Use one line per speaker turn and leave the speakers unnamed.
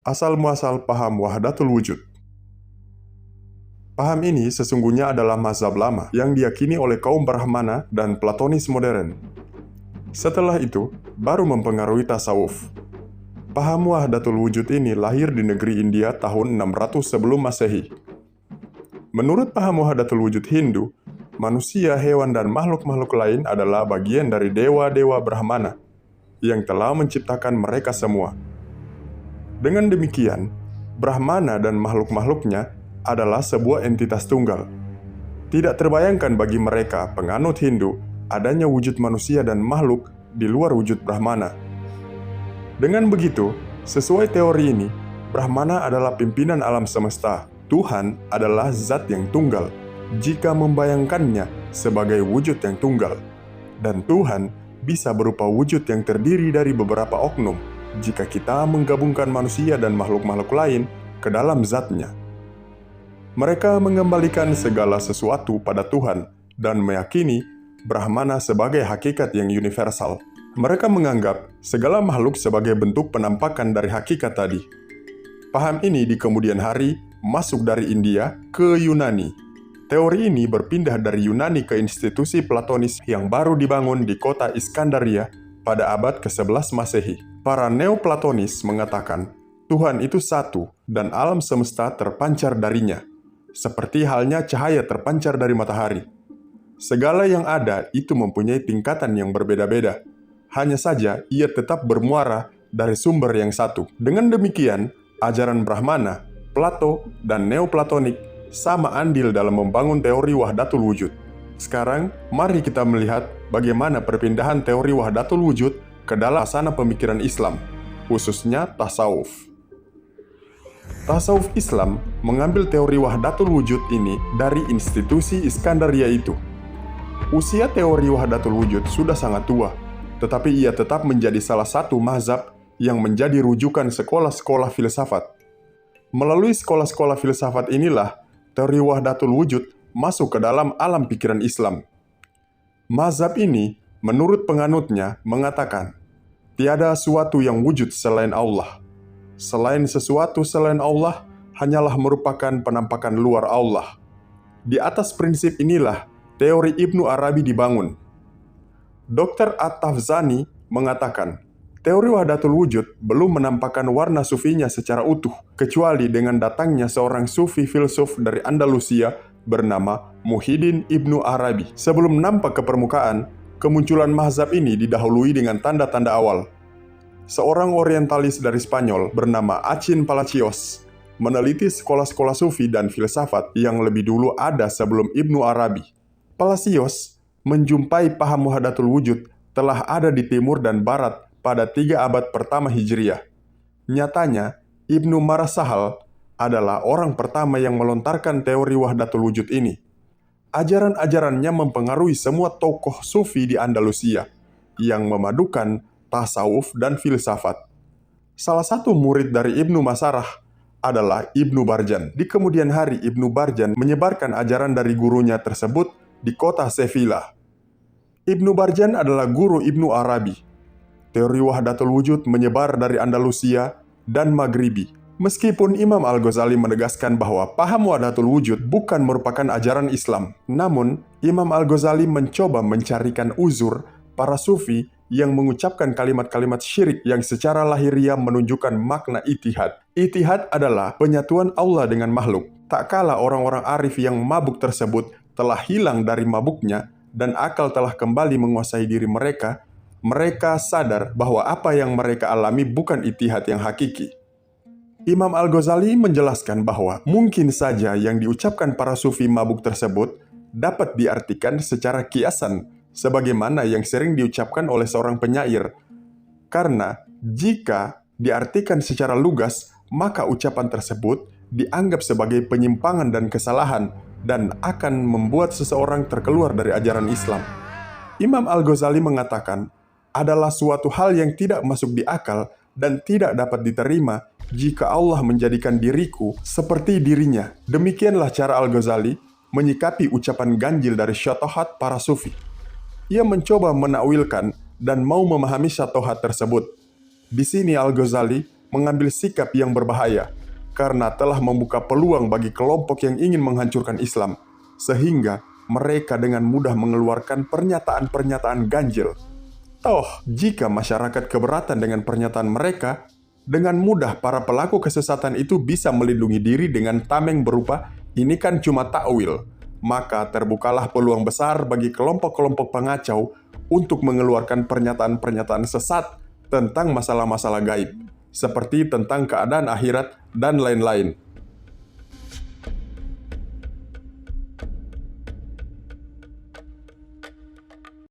Asal-muasal paham wahdatul wujud. Paham ini sesungguhnya adalah mazhab lama yang diyakini oleh kaum Brahmana dan Platonis modern. Setelah itu, baru mempengaruhi tasawuf. Paham wahdatul wujud ini lahir di negeri India tahun 600 sebelum Masehi. Menurut paham wahdatul wujud Hindu, manusia, hewan, dan makhluk-makhluk lain adalah bagian dari dewa-dewa Brahmana yang telah menciptakan mereka semua. Dengan demikian, Brahmana dan makhluk-makhluknya adalah sebuah entitas tunggal. Tidak terbayangkan bagi mereka, penganut Hindu, adanya wujud manusia dan makhluk di luar wujud Brahmana. Dengan begitu, sesuai teori ini, Brahmana adalah pimpinan alam semesta. Tuhan adalah zat yang tunggal, jika membayangkannya sebagai wujud yang tunggal. Dan Tuhan bisa berupa wujud yang terdiri dari beberapa oknum, jika kita menggabungkan manusia dan makhluk-makhluk lain ke dalam zatnya. Mereka mengembalikan segala sesuatu pada Tuhan dan meyakini Brahmana sebagai hakikat yang universal. Mereka menganggap segala makhluk sebagai bentuk penampakan dari hakikat tadi. Paham ini di kemudian hari masuk dari India ke Yunani. Teori ini berpindah dari Yunani ke institusi Platonis yang baru dibangun di kota Iskandaria pada abad ke-11 Masehi. Para Neoplatonis mengatakan Tuhan itu satu dan alam semesta terpancar darinya, seperti halnya cahaya terpancar dari matahari. Segala yang ada itu mempunyai tingkatan yang berbeda-beda. Hanya saja ia tetap bermuara dari sumber yang satu. Dengan demikian, ajaran Brahmana, Plato, dan Neoplatonik sama andil dalam membangun teori wahdatul wujud. Sekarang, mari kita melihat bagaimana perpindahan teori wahdatul wujud ke dalam asana pemikiran Islam, khususnya tasawuf. Tasawuf Islam mengambil teori wahdatul wujud ini dari institusi Iskandaria itu. Usia teori wahdatul wujud sudah sangat tua, tetapi ia tetap menjadi salah satu mazhab yang menjadi rujukan sekolah-sekolah filsafat. Melalui sekolah-sekolah filsafat inilah teori wahdatul wujud masuk ke dalam alam pikiran Islam. Mazhab ini, menurut penganutnya, mengatakan, tiada suatu yang wujud selain Allah. Selain sesuatu selain Allah, hanyalah merupakan penampakan luar Allah. Di atas prinsip inilah teori Ibnu Arabi dibangun. Dr. At-Tafzani mengatakan, teori wahdatul wujud belum menampakkan warna sufinya secara utuh, kecuali dengan datangnya seorang sufi filsuf dari Andalusia bernama Muhyiddin Ibnu Arabi. Sebelum nampak ke permukaan, kemunculan mazhab ini didahului dengan tanda-tanda awal. Seorang orientalis dari Spanyol bernama Achin Palacios meneliti sekolah-sekolah sufi dan filsafat yang lebih dulu ada sebelum Ibnu Arabi. Palacios menjumpai paham wahdatul wujud telah ada di timur dan barat pada 3 abad pertama Hijriah. Nyatanya, Ibnu Marasahal adalah orang pertama yang melontarkan teori wahdatul wujud ini. Ajaran-ajarannya mempengaruhi semua tokoh sufi di Andalusia yang memadukan tasawuf dan filsafat. Salah satu murid dari Ibnu Masarah adalah Ibnu Barjan. Di kemudian hari, Ibnu Barjan menyebarkan ajaran dari gurunya tersebut di kota Sevilla. Ibnu Barjan adalah guru Ibnu Arabi. Teori wahdatul wujud menyebar dari Andalusia dan Maghribi. Meskipun Imam Al-Ghazali menegaskan bahwa paham wahdatul wujud bukan merupakan ajaran Islam, namun Imam Al-Ghazali mencoba mencarikan uzur para sufi yang mengucapkan kalimat-kalimat syirik yang secara lahiriah menunjukkan makna itihad. Itihad adalah penyatuan Allah dengan makhluk. Tak kala orang-orang arif yang mabuk tersebut telah hilang dari mabuknya dan akal telah kembali menguasai diri mereka, mereka sadar bahwa apa yang mereka alami bukan itihad yang hakiki. Imam Al-Ghazali menjelaskan bahwa mungkin saja yang diucapkan para sufi mabuk tersebut dapat diartikan secara kiasan, sebagaimana yang sering diucapkan oleh seorang penyair. Karena jika diartikan secara lugas, maka ucapan tersebut dianggap sebagai penyimpangan dan kesalahan dan akan membuat seseorang terkeluar dari ajaran Islam. Imam Al-Ghazali mengatakan, adalah suatu hal yang tidak masuk di akal dan tidak dapat diterima jika Allah menjadikan diriku seperti dirinya. Demikianlah cara Al-Ghazali menyikapi ucapan ganjil dari syatohat para sufi. Ia mencoba menakwilkan dan mau memahami syatohat tersebut. Di sini Al-Ghazali mengambil sikap yang berbahaya karena telah membuka peluang bagi kelompok yang ingin menghancurkan Islam, sehingga mereka dengan mudah mengeluarkan pernyataan-pernyataan ganjil. Toh, jika masyarakat keberatan dengan pernyataan mereka, dengan mudah para pelaku kesesatan itu bisa melindungi diri dengan tameng berupa "ini kan cuma takwil". Maka terbukalah peluang besar bagi kelompok-kelompok pengacau untuk mengeluarkan pernyataan-pernyataan sesat tentang masalah-masalah gaib, seperti tentang keadaan akhirat dan lain-lain.